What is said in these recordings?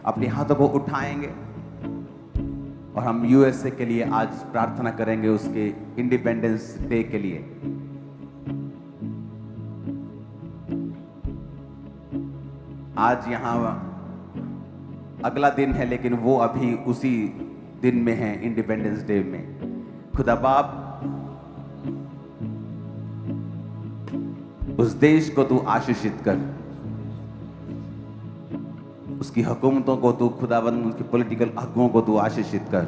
अपने हाथों को उठाएंगे और हम यूएसए के लिए आज प्रार्थना करेंगे, उसके इंडिपेंडेंस डे के लिए। आज यहां अगला दिन है, लेकिन वो अभी उसी दिन में है, इंडिपेंडेंस डे में। खुदा बाप, उस देश को तू आशीषित कर, उसकी हुकूमतों को तू खुदाबंद, उसकी पॉलिटिकल अगुओं को तू आशीषित कर,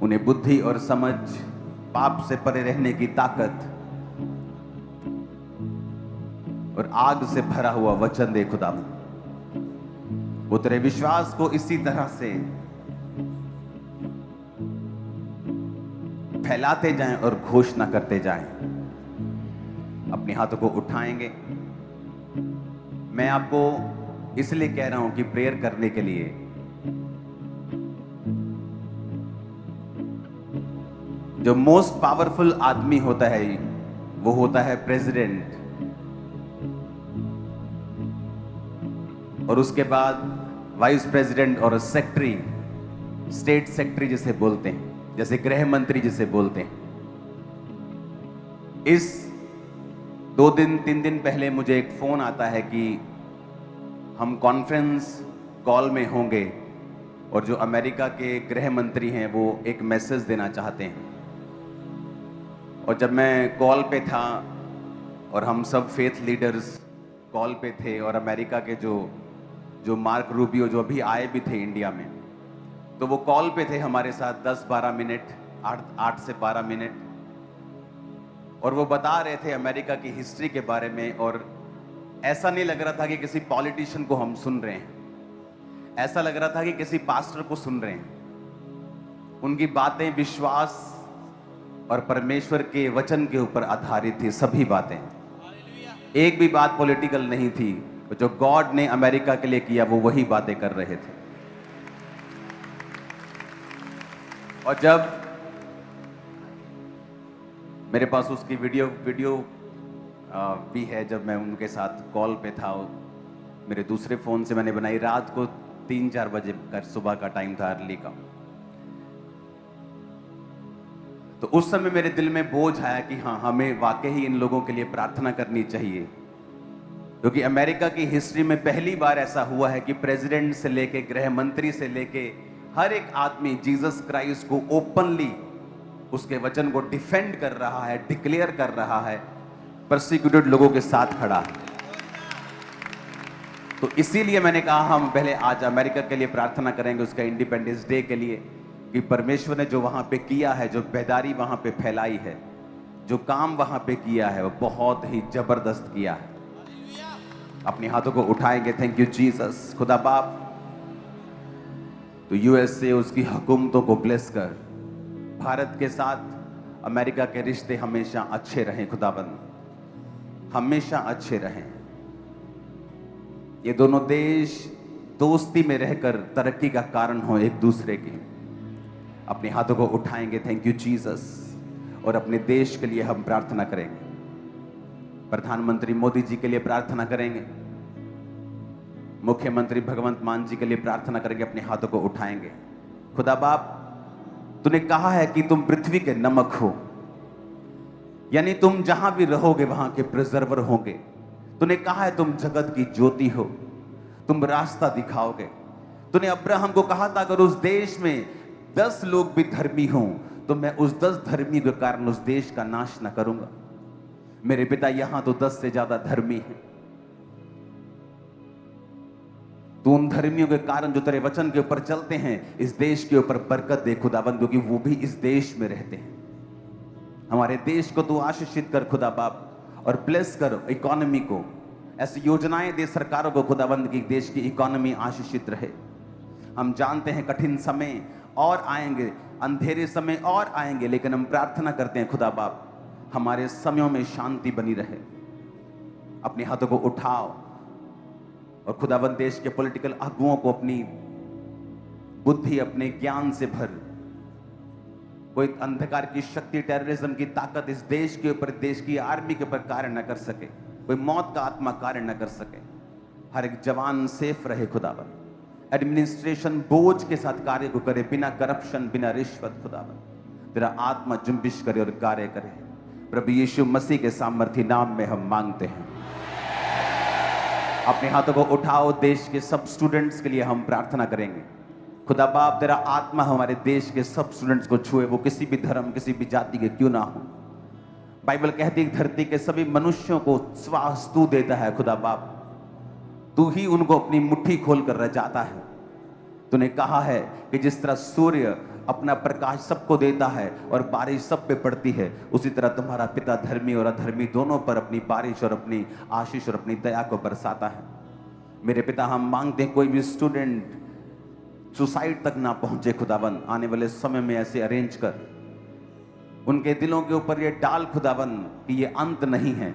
उन्हें बुद्धि और समझ, पाप से परे रहने की ताकत और आग से भरा हुआ वचन दे खुदाबंद। वो तेरे विश्वास को इसी तरह से फैलाते जाएं और घोषणा करते जाएं। अपने हाथों को उठाएंगे। मैं आपको इसलिए कह रहा हूं कि प्रेयर करने के लिए जो मोस्ट पावरफुल आदमी होता है वो होता है प्रेसिडेंट, और उसके बाद वाइस प्रेसिडेंट और सेक्रेटरी, स्टेट सेक्रेटरी जिसे बोलते हैं, जैसे गृह मंत्री जिसे बोलते हैं। इस 2-3 दिन पहले मुझे एक फोन आता है कि हम कॉन्फ्रेंस कॉल में होंगे और जो अमेरिका के गृह मंत्री हैं वो एक मैसेज देना चाहते हैं। और जब मैं कॉल पे था और हम सब फेथ लीडर्स कॉल पे थे और अमेरिका के जो मार्क रूबियो जो अभी आए भी थे इंडिया में, तो वो कॉल पे थे हमारे साथ 10-12 मिनट, 8 से 12 मिनट, और वो बता रहे थे अमेरिका की हिस्ट्री के बारे में। और ऐसा नहीं लग रहा था कि किसी पॉलिटिशियन को हम सुन रहे हैं, ऐसा लग रहा था कि किसी पास्टर को सुन रहे हैं। उनकी बातें विश्वास और परमेश्वर के वचन के ऊपर आधारित थी, सभी बातें। एक भी बात पॉलिटिकल नहीं थी। जो गॉड ने अमेरिका के लिए किया वो वही बातें कर रहे थे। और जब मेरे पास उसकी वीडियो भी है, जब मैं उनके साथ कॉल पे था, मेरे दूसरे फोन से मैंने बनाई, रात को 3-4 बजे का सुबह का टाइम था, अर्ली का। तो उस समय मेरे दिल में बोझ आया कि हाँ, हमें वाकई ही इन लोगों के लिए प्रार्थना करनी चाहिए, क्योंकि अमेरिका की हिस्ट्री में पहली बार ऐसा हुआ है कि प्रेसिडेंट से लेके, गृह मंत्री से लेके हर एक आदमी जीसस क्राइस्ट को ओपनली, उसके वचन को डिफेंड कर रहा है, डिक्लेयर कर रहा है, परसिक्यूटेड लोगों के साथ खड़ा है। तो इसीलिए मैंने कहा हम पहले आज अमेरिका के लिए प्रार्थना करेंगे, उसका इंडिपेंडेंस डे के लिए, कि परमेश्वर ने जो वहां पे किया है, जो बेदारी वहां पे फैलाई है, जो काम वहां पे किया है, वो बहुत ही जबरदस्त किया है। अपने हाथों को उठाएंगे। Thank you Jesus. खुदा बाप, तो यूएसए उसकी हुकूमतों को ब्लेस कर, भारत के साथ अमेरिका के रिश्ते हमेशा अच्छे रहें खुदाबंद, हमेशा अच्छे रहें। ये दोनों देश दोस्ती में रहकर तरक्की का कारण हो एक दूसरे की। अपने हाथों को उठाएंगे। Thank you Jesus. और अपने देश के लिए हम प्रार्थना करेंगे, प्रधानमंत्री मोदी जी के लिए प्रार्थना करेंगे, मुख्यमंत्री भगवंत मान जी के लिए प्रार्थना करेंगे। अपने हाथों को उठाएंगे। खुदा बाप, तूने कहा है कि तुम पृथ्वी के नमक हो, यानी तुम जहां भी रहोगे वहां के प्रिजर्वर होंगे। तूने कहा है तुम जगत की ज्योति हो, तुम रास्ता दिखाओगे। तूने अब्राहम को कहा था अगर उस देश में 10 लोग भी धर्मी हों तो मैं उस 10 धर्मी के कारण उस देश का नाश न करूंगा। मेरे पिता यहां तो 10 से ज्यादा धर्मी हैं। तो उन धर्मियों के कारण जो तेरे वचन के ऊपर चलते हैं, इस देश के ऊपर बरकत दे खुदाबंद, क्योंकि वो भी इस देश में रहते हैं। हमारे देश को तू आशीषित कर खुदा बाप, और ब्लेस कर इकोनॉमी को। ऐसी योजनाएं दे सरकारों को खुदाबंद की देश की इकोनॉमी आशीषित रहे। हम जानते हैं कठिन समय और आएंगे, अंधेरे समय और आएंगे, लेकिन हम प्रार्थना करते हैं खुदा बाप हमारे समयों में शांति बनी रहे। अपने हाथों को उठाओ और खुदाबंद देश के पॉलिटिकल अगुओं को अपनी बुद्धि, अपने ज्ञान से भर। कोई अंधकार की शक्ति, टेररिज्म की ताकत इस देश के ऊपर, देश की आर्मी के ऊपर कार्य न कर सके। कोई मौत का आत्मा कार्य न कर सके। हर एक जवान सेफ रहे खुदाबंद। एडमिनिस्ट्रेशन बोझ के साथ कार्य को करे, बिना करप्शन, बिना रिश्वत। खुदावन तेरा आत्मा जुम्बिश करे और कार्य करे। प्रभु यीशु मसीह के सामर्थी नाम में हम मांगते हैं। अपने हाथों को उठाओ। देश के सब स्टूडेंट्स के लिए हम प्रार्थना करेंगे। खुदा बाप तेरा आत्मा हमारे देश के सब स्टूडेंट्स को छुए, वो किसी भी धर्म, किसी भी जाति के क्यों ना हो। बाइबल कहती है धरती के सभी मनुष्यों को श्वास तू देता है। खुदा बाप तू ही उनको अपनी मुट्ठी खोल कर रचाता है। तूने कहा है कि जिस तरह सूर्य अपना प्रकाश सबको देता है और बारिश सब पे पड़ती है, उसी तरह तुम्हारा पिता धर्मी और अधर्मी दोनों पर अपनी बारिश और अपनी आशीष और अपनी दया को बरसाता है। मेरे पिता हम मांगते हैं कोई भी स्टूडेंट सुसाइड तक ना पहुंचे। खुदावन आने वाले समय में ऐसे अरेंज कर, उनके दिलों के ऊपर ये डाल खुदावन कि ये अंत नहीं है,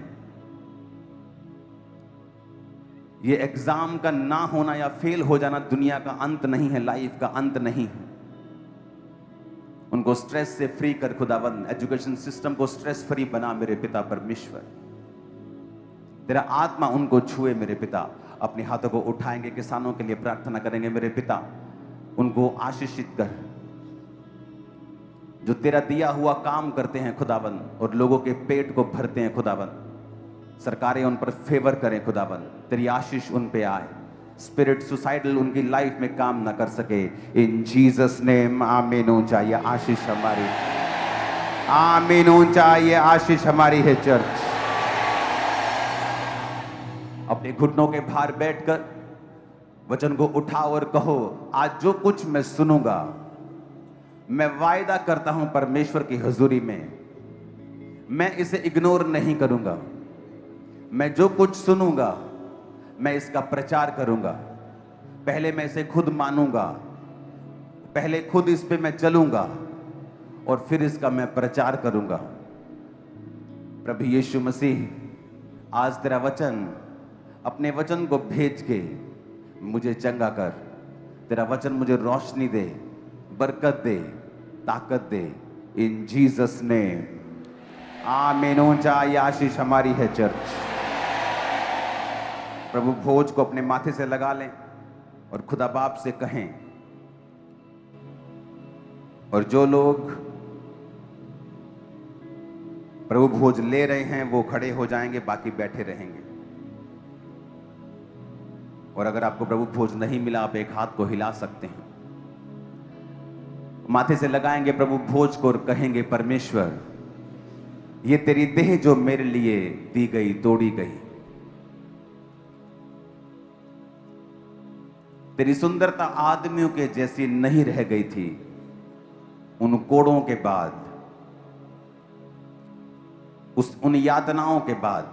ये एग्जाम का ना होना या फेल हो जाना दुनिया का अंत नहीं है, लाइफ का अंत नहीं है। उनको स्ट्रेस से फ्री कर खुदावन, एजुकेशन सिस्टम को स्ट्रेस फ्री बना मेरे पिता परमेश्वर। तेरा आत्मा उनको छुए मेरे पिता। अपने हाथों को उठाएंगे, किसानों के लिए प्रार्थना करेंगे मेरे पिता, उनको आशीषित कर। जो तेरा दिया हुआ काम करते हैं खुदावन और लोगों के पेट को भरते हैं खुदावन, सरकारें उन पर फेवर करें खुदावन, तेरी आशीष उन पे आए। स्पिरिट सुसाइडल उनकी लाइफ में काम ना कर सके। इन जीसस नेम आमीन। ऊंचा ये आशीष हमारी, आमीन। ऊंचा ये आशीष हमारी है चर्च। अपने घुटनों के भार बैठकर वचन को उठाओ और कहो, आज जो कुछ मैं सुनूंगा, मैं वायदा करता हूं परमेश्वर की हुजूरी में, मैं इसे इग्नोर नहीं करूंगा। मैं जो कुछ सुनूंगा मैं इसका प्रचार करूंगा। पहले मैं इसे खुद मानूंगा, पहले खुद इस पे मैं चलूंगा और फिर इसका मैं प्रचार करूंगा। प्रभु यीशु मसीह आज तेरा वचन, अपने वचन को भेज के मुझे चंगा कर। तेरा वचन मुझे रोशनी दे, बरकत दे, ताकत दे। इन जीसस नेम आमीन। ऊंचा ये आशीष हमारी है चर्च। प्रभु भोज को अपने माथे से लगा लें और खुदा बाप से कहें, और जो लोग प्रभु भोज ले रहे हैं वो खड़े हो जाएंगे, बाकी बैठे रहेंगे। और अगर आपको प्रभु भोज नहीं मिला, आप एक हाथ को हिला सकते हैं। माथे से लगाएंगे प्रभु भोज को और कहेंगे, परमेश्वर ये तेरी देह जो मेरे लिए दी गई, तोड़ी गई, तेरी सुंदरता आदमियों के जैसी नहीं रह गई थी उन कोड़ों के बाद, उन यातनाओं के बाद,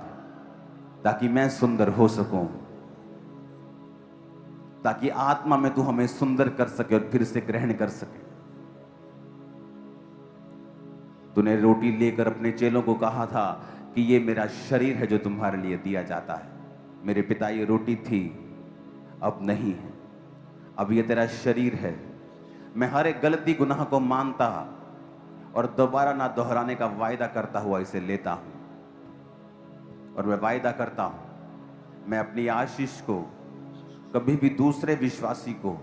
ताकि मैं सुंदर हो सकूं, ताकि आत्मा में तू हमें सुंदर कर सके और फिर से ग्रहण कर सके। तूने रोटी लेकर अपने चेलों को कहा था कि ये मेरा शरीर है जो तुम्हारे लिए दिया जाता है। मेरे पिता ये रोटी थी, अब नहीं है, अब ये तेरा शरीर है। मैं हर एक गलती गुनाह को मानता और दोबारा ना दोहराने का वायदा करता हुआ इसे लेता हूं। और मैं वायदा करता हूं मैं अपनी आशीष को कभी भी दूसरे विश्वासी को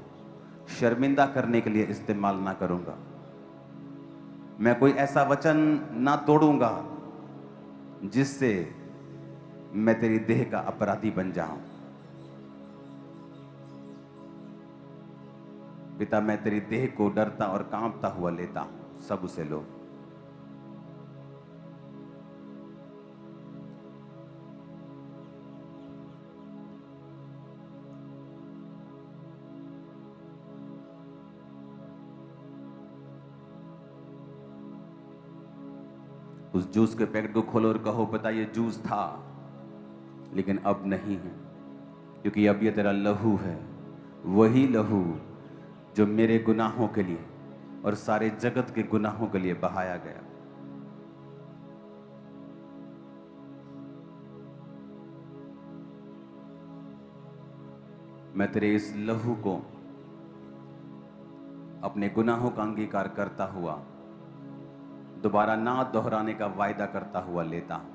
शर्मिंदा करने के लिए इस्तेमाल ना करूंगा। मैं कोई ऐसा वचन ना तोड़ूंगा जिससे मैं तेरी देह का अपराधी बन जाऊं। पिता मैं तेरी देह को डरता और कांपता हुआ लेता हूं। सब उसे लो। उस जूस के पैकेट को खोलो और कहो, पिता ये जूस था लेकिन अब नहीं है, क्योंकि अब ये तेरा लहू है, वही लहू जो मेरे गुनाहों के लिए और सारे जगत के गुनाहों के लिए बहाया गया। मैं तेरे इस लहू को अपने गुनाहों का अंगीकार करता हुआ, दोबारा ना दोहराने का वायदा करता हुआ लेता हूं।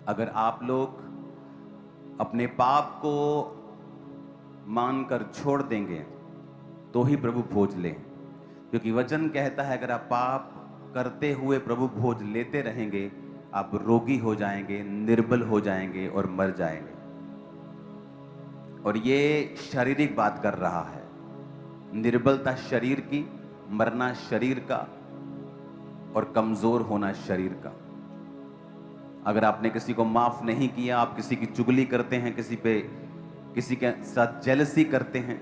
अगर आप लोग अपने पाप को मानकर छोड़ देंगे तो ही प्रभु भोज लें, क्योंकि वचन कहता है अगर आप पाप करते हुए प्रभु भोज लेते रहेंगे, आप रोगी हो जाएंगे, निर्बल हो जाएंगे और मर जाएंगे। और ये शारीरिक बात कर रहा है, निर्बलता शरीर की, मरना शरीर का और कमजोर होना शरीर का। अगर आपने किसी को माफ नहीं किया, आप किसी की चुगली करते हैं, किसी के साथ जेलसी करते हैं,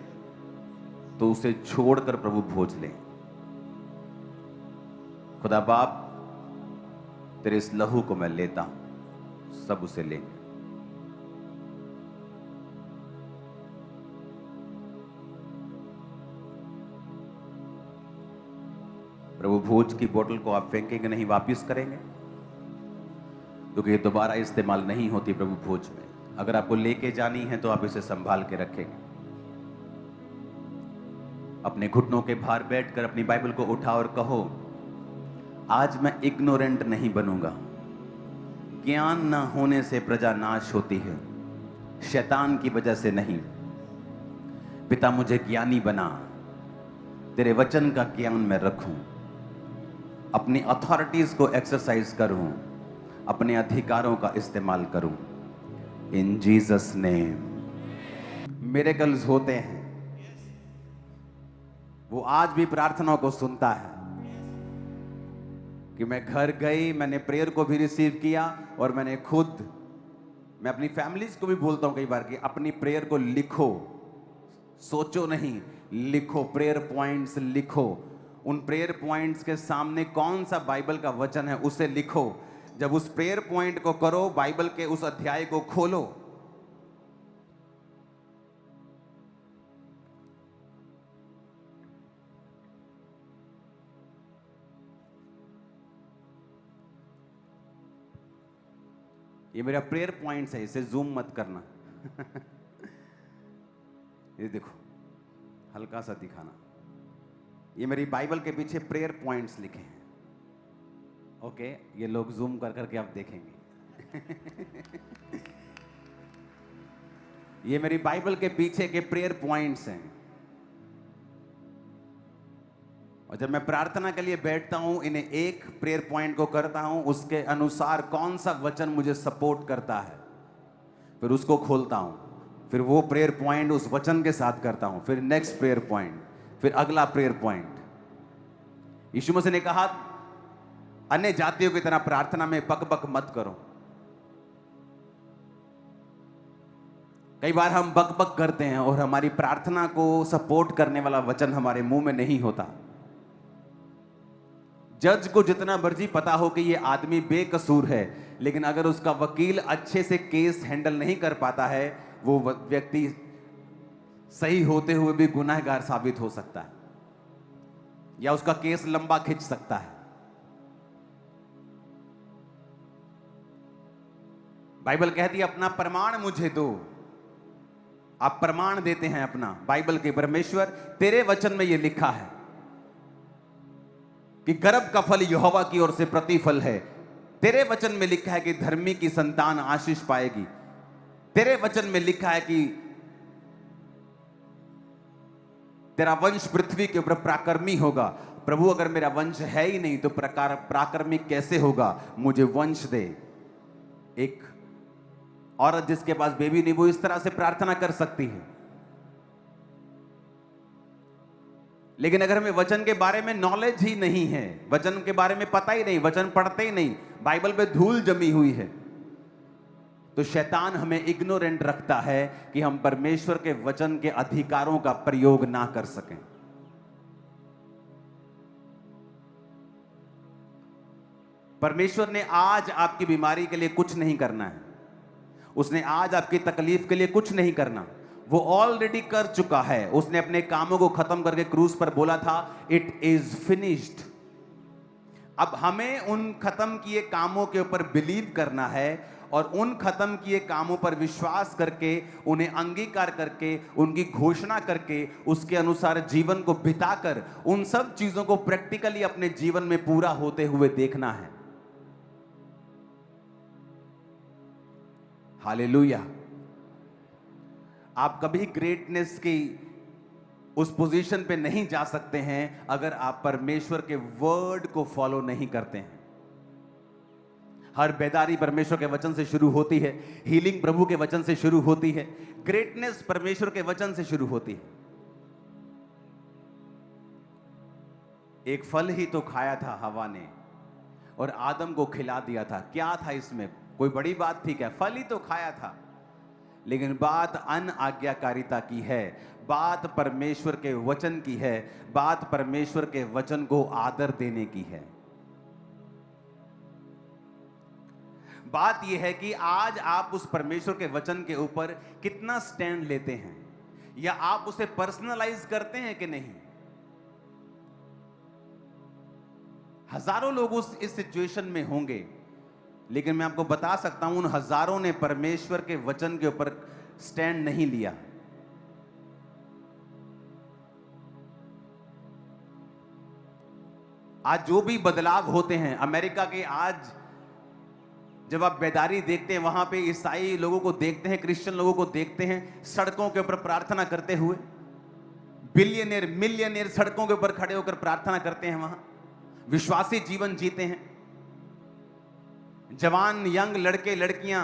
तो उसे छोड़कर प्रभु भोज लें। खुदा बाप, तेरे इस लहू को मैं लेता हूं, सब उसे लेंगे। प्रभु भोज की बोतल को आप फेंकेंगे नहीं, वापिस करेंगे, क्योंकि ये दोबारा इस्तेमाल नहीं होती प्रभु भोज में। अगर आपको लेके जानी है तो आप इसे संभाल के रखेंगे। अपने घुटनों के भार बैठकर अपनी बाइबल को उठा और कहो, आज मैं इग्नोरेंट नहीं बनूंगा। ज्ञान ना होने से प्रजा नाश होती है, शैतान की वजह से नहीं। पिता मुझे ज्ञानी बना, तेरे वचन का ज्ञान मैं रखूं, अपनी अथॉरिटीज को एक्सरसाइज करूं, अपने अधिकारों का इस्तेमाल करूं। इन जीसस नेम। मिरेकल्स होते हैं, वो आज भी प्रार्थनाओं को सुनता है। कि मैं घर गई, मैंने प्रेयर को भी रिसीव किया और मैं अपनी फैमिलीज को भी बोलता हूं कई बार कि अपनी प्रेयर को लिखो, सोचो नहीं, लिखो, प्रेयर पॉइंट्स लिखो। उन प्रेयर पॉइंट्स के सामने कौन सा बाइबल का वचन है उसे लिखो। जब उस प्रेयर पॉइंट को करो, बाइबल के उस अध्याय को खोलो। ये मेरा प्रेयर पॉइंट्स है, इसे जूम मत करना। ये देखो, हल्का सा दिखाना। ये मेरी बाइबल के पीछे प्रेयर पॉइंट्स लिखे हैं। ओके, ये लोग जूम कर करके आप देखेंगे। ये मेरी बाइबल के पीछे के प्रेयर पॉइंट्स हैं। और जब मैं प्रार्थना के लिए बैठता हूं, इन्हें एक प्रेयर पॉइंट को करता हूं, उसके अनुसार कौन सा वचन मुझे सपोर्ट करता है, फिर उसको खोलता हूं, फिर वो प्रेयर पॉइंट उस वचन के साथ करता हूं, फिर नेक्स्ट प्रेयर पॉइंट, फिर अगला प्रेयर पॉइंट। यीशु मसीह ने कहा, अन्य जातियों की तरह प्रार्थना में बक मत करो। कई बार हम बक करते हैं और हमारी प्रार्थना को सपोर्ट करने वाला वचन हमारे मुंह में नहीं होता। जज को जितना मर्जी पता हो कि ये आदमी बेकसूर है, लेकिन अगर उसका वकील अच्छे से केस हैंडल नहीं कर पाता है, वो व्यक्ति सही होते हुए भी गुनाहगार साबित हो सकता है, या उसका केस लंबा खिंच सकता है। बाइबल कहती है, अपना प्रमाण मुझे दो। आप प्रमाण देते हैं अपना, बाइबल के परमेश्वर, तेरे वचन में यह लिखा है कि गर्भ का फल यहोवा की ओर से प्रतिफल है। तेरे वचन में लिखा है कि धर्मी की संतान आशीष पाएगी। तेरे वचन में लिखा है कि तेरा वंश पृथ्वी के ऊपर प्राकर्मी होगा। प्रभु, अगर मेरा वंश है ही नहीं तो प्राकर्मी कैसे होगा? मुझे वंश दे। एक औरत जिसके पास बेबी नहीं, वो इस तरह से प्रार्थना कर सकती है। लेकिन अगर हमें वचन के बारे में नॉलेज ही नहीं है, वचन के बारे में पता ही नहीं, वचन पढ़ते ही नहीं, बाइबल पे धूल जमी हुई है, तो शैतान हमें इग्नोरेंट रखता है कि हम परमेश्वर के वचन के अधिकारों का प्रयोग ना कर सकें। परमेश्वर ने आज आपकी बीमारी के लिए कुछ नहीं करना है, उसने आज आपकी तकलीफ के लिए कुछ नहीं करना, वो ऑलरेडी कर चुका है। उसने अपने कामों को खत्म करके क्रूस पर बोला था, इट इज फिनिश्ड। अब हमें उन खत्म किए कामों के ऊपर बिलीव करना है और उन खत्म किए कामों पर विश्वास करके, उन्हें अंगीकार करके, उनकी घोषणा करके, उसके अनुसार जीवन को बिताकर उन सब चीजों को प्रैक्टिकली अपने जीवन में पूरा होते हुए देखना है। हालेलुया। आप कभी ग्रेटनेस की उस पोजीशन पे नहीं जा सकते हैं अगर आप परमेश्वर के वर्ड को फॉलो नहीं करते हैं। हर बेदारी परमेश्वर के वचन से शुरू होती है, हीलिंग प्रभु के वचन से शुरू होती है, ग्रेटनेस परमेश्वर के वचन से शुरू होती है। एक फल ही तो खाया था हवा ने और आदम को खिला दिया था। क्या था इसमें? कोई बड़ी बात थी क्या? फल ही तो खाया था। लेकिन बात अनआज्ञाकारिता की है, बात परमेश्वर के वचन की है, बात परमेश्वर के वचन को आदर देने की है। बात यह है कि आज आप उस परमेश्वर के वचन के ऊपर कितना स्टैंड लेते हैं, या आप उसे पर्सनलाइज करते हैं कि नहीं। हजारों लोग इस सिचुएशन में होंगे, लेकिन मैं आपको बता सकता हूं उन हजारों ने परमेश्वर के वचन के ऊपर स्टैंड नहीं लिया। आज जो भी बदलाव होते हैं अमेरिका के, आज जब आप बेदारी देखते हैं, वहां पे ईसाई लोगों को देखते हैं, क्रिश्चियन लोगों को देखते हैं सड़कों के ऊपर प्रार्थना करते हुए, बिलियनियर मिलियनियर सड़कों के ऊपर खड़े होकर प्रार्थना करते हैं, वहां विश्वासी जीवन जीते हैं। जवान यंग लड़के लड़कियां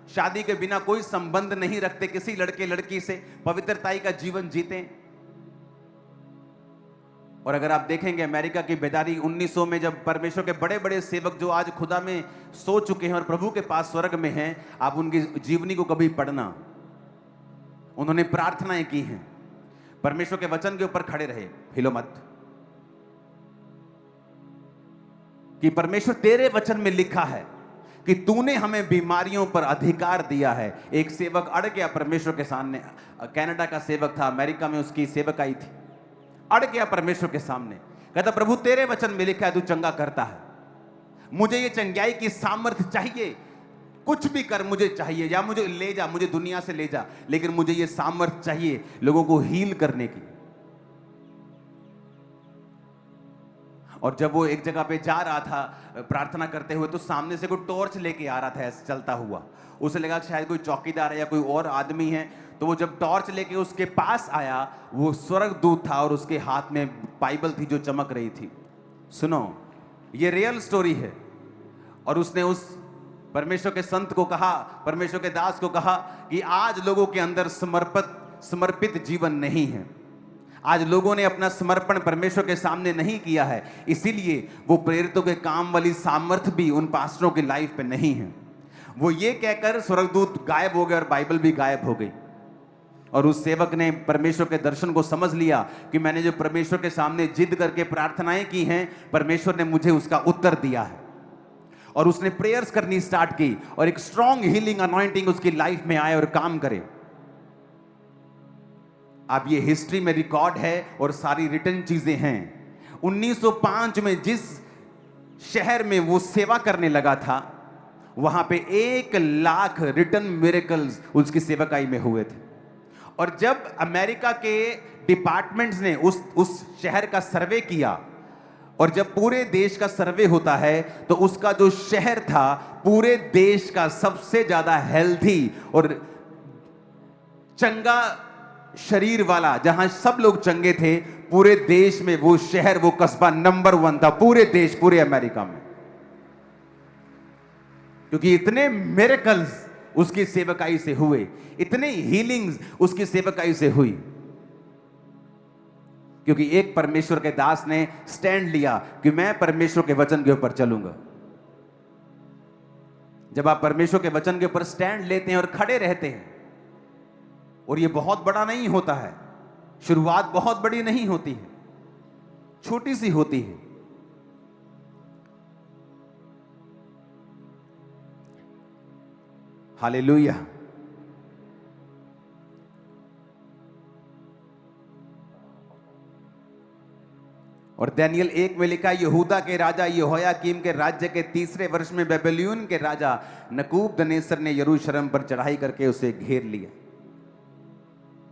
शादी के बिना कोई संबंध नहीं रखते किसी लड़के लड़की से, पवित्रताई का जीवन जीते हैं। और अगर आप देखेंगे अमेरिका की बेदारी 1900 में, जब परमेश्वर के बड़े बड़े सेवक जो आज खुदा में सो चुके हैं और प्रभु के पास स्वर्ग में हैं, आप उनकी जीवनी को कभी पढ़ना, उन्होंने प्रार्थनाएं की हैं, परमेश्वर के वचन के ऊपर खड़े रहे। हिलो मत, कि परमेश्वर तेरे वचन में लिखा है कि तूने हमें बीमारियों पर अधिकार दिया है। एक सेवक अड़ गया परमेश्वर के सामने, कनाडा का सेवक था, अमेरिका में उसकी सेवक आई थी, अड़ गया परमेश्वर के सामने, कहता प्रभु तेरे वचन में लिखा है तू चंगा करता है, मुझे ये चंगाई की सामर्थ्य चाहिए, कुछ भी कर मुझे चाहिए, या मुझे ले जा, मुझे दुनिया से ले जा, लेकिन मुझे ये सामर्थ्य चाहिए लोगों को हील करने की। और जब वो एक जगह पे जा रहा था प्रार्थना करते हुए, तो सामने से कोई टॉर्च लेके आ रहा था ऐसे चलता हुआ। उसे लगा कि शायद कोई चौकीदार है या कोई और आदमी है, तो वो जब टॉर्च लेके उसके पास आया, वो स्वर्गदूत था और उसके हाथ में बाइबल थी जो चमक रही थी। सुनो, ये रियल स्टोरी है। और उसने उस परमेश्वर के संत को कहा, परमेश्वर के दास को कहा कि आज लोगों के अंदर समर्पित जीवन नहीं है, आज लोगों ने अपना समर्पण परमेश्वर के सामने नहीं किया है, इसीलिए वो प्रेरितों के काम वाली सामर्थ्य भी उन पास्टरों की लाइफ पे नहीं है। वो ये कहकर स्वर्गदूत गायब हो गए और बाइबल भी गायब हो गई। और उस सेवक ने परमेश्वर के दर्शन को समझ लिया कि मैंने जो परमेश्वर के सामने जिद करके प्रार्थनाएं की हैं, परमेश्वर ने मुझे उसका उत्तर दिया है। और उसने प्रेयर्स करनी स्टार्ट की और एक स्ट्रॉन्ग हीलिंग अनॉइंटिंग उसकी लाइफ में आए और काम करे। अब ये हिस्ट्री में रिकॉर्ड है और सारी रिटन चीजें हैं। 1905 में जिस शहर में वो सेवा करने लगा था, वहां पे 1 लाख रिटन मिरेकल्स उसकी सेवकाई में हुए थे। और जब अमेरिका के डिपार्टमेंट्स ने उस शहर का सर्वे किया, और जब पूरे देश का सर्वे होता है, तो उसका जो शहर था पूरे देश का सबसे ज्यादा हेल्थी और चंगा शरीर वाला, जहां सब लोग चंगे थे, पूरे देश में वो शहर, वो कस्बा नंबर 1 था पूरे देश, पूरे अमेरिका में। क्योंकि इतने मिरेकल्स उसकी सेवकाई से हुए, इतने हीलिंग्स उसकी सेवकाई से हुई, क्योंकि एक परमेश्वर के दास ने स्टैंड लिया कि मैं परमेश्वर के वचन के ऊपर चलूंगा। जब आप परमेश्वर के वचन के ऊपर स्टैंड लेते हैं और खड़े रहते हैं, और ये बहुत बड़ा नहीं होता है, शुरुआत बहुत बड़ी नहीं होती है, छोटी सी होती है। हालेलुया। और दानियल 1 में लिखा, यहूदा के राजा यहोयाकीम के राज्य के 3रे वर्ष में बेबीलोन के राजा नबूकदनेस्सर ने यरूशलेम पर चढ़ाई करके उसे घेर लिया।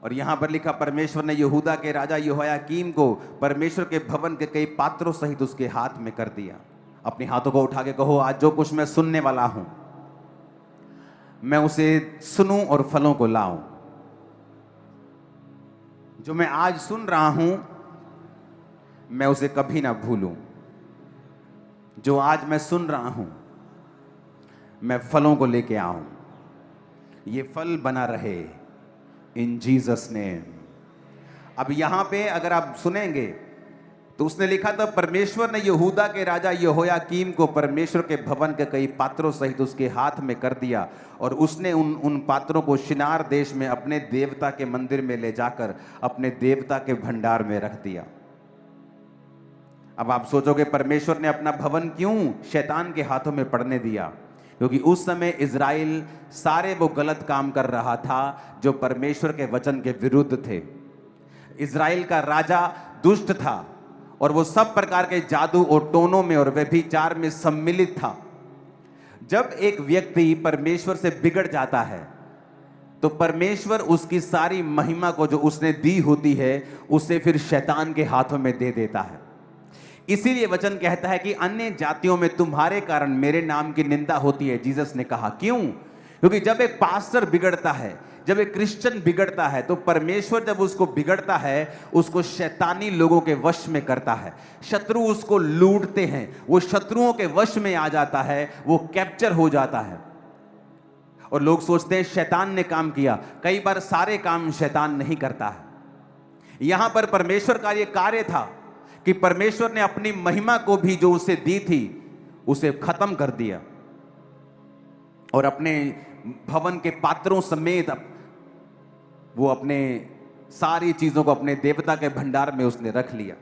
और यहां पर लिखा, परमेश्वर ने यहूदा के राजा यहोयाकीम को परमेश्वर के भवन के कई पात्रों सहित उसके हाथ में कर दिया। अपने हाथों को उठा के कहो, आज जो कुछ मैं सुनने वाला हूं, मैं उसे सुनूं और फलों को लाऊं। जो मैं आज सुन रहा हूं मैं उसे कभी ना भूलूं। जो आज मैं सुन रहा हूं मैं फलों को लेके आऊं, ये फल बना रहे इन जीसस नेम। अब यहां पे अगर आप सुनेंगे तो उसने लिखा था, परमेश्वर ने यहूदा के राजा यहोयाकीम को परमेश्वर के भवन के कई पात्रों सहित उसके हाथ में कर दिया और उसने उन पात्रों को शिनार देश में अपने देवता के मंदिर में ले जाकर अपने देवता के भंडार में रख दिया। अब आप सोचोगे परमेश्वर ने अपना भवन क्यों शैतान के हाथों में पड़ने दिया? क्योंकि उस समय इज़राइल सारे वो गलत काम कर रहा था जो परमेश्वर के वचन के विरुद्ध थे। इज़राइल का राजा दुष्ट था और वो सब प्रकार के जादू और टोनों में और व्यभिचार में सम्मिलित था। जब एक व्यक्ति परमेश्वर से बिगड़ जाता है तो परमेश्वर उसकी सारी महिमा को जो उसने दी होती है उसे फिर शैतान के हाथों में दे देता है। इसीलिए वचन कहता है कि अन्य जातियों में तुम्हारे कारण मेरे नाम की निंदा होती है। जीसस ने कहा क्यों? क्योंकि जब एक पास्टर बिगड़ता है, जब एक क्रिश्चियन बिगड़ता है तो परमेश्वर जब उसको बिगड़ता है उसको शैतानी लोगों के वश में करता है। शत्रु उसको लूटते हैं, वो शत्रुओं के वश में आ जाता है, वो कैप्चर हो जाता है। और लोग सोचते हैं शैतान ने काम किया। कई बार सारे काम शैतान नहीं करता है। यहां पर परमेश्वर का यह कार्य था कि परमेश्वर ने अपनी महिमा को भी जो उसे दी थी उसे खत्म कर दिया और अपने भवन के पात्रों समेत वो अपने सारी चीजों को अपने देवता के भंडार में उसने रख लिया।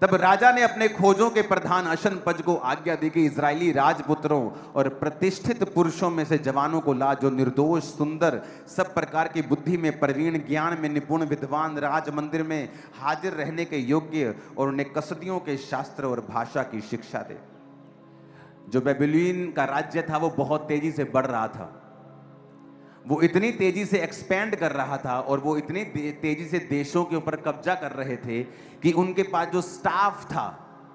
तब राजा ने अपने खोजों के प्रधान अशनपज को आज्ञा दी कि इजरायली राजपुत्रों और प्रतिष्ठित पुरुषों में से जवानों को ला, जो निर्दोष, सुंदर, सब प्रकार की बुद्धि में प्रवीण, ज्ञान में निपुण, विद्वान, राज मंदिर में हाजिर रहने के योग्य और उन्हें कसदियों के शास्त्र और भाषा की शिक्षा दे। जो बेबीलोन का राज्य था वो बहुत तेजी से बढ़ रहा था, वो इतनी तेजी से एक्सपेंड कर रहा था और वो इतनी तेजी से देशों के ऊपर कब्जा कर रहे थे कि उनके पास जो स्टाफ था,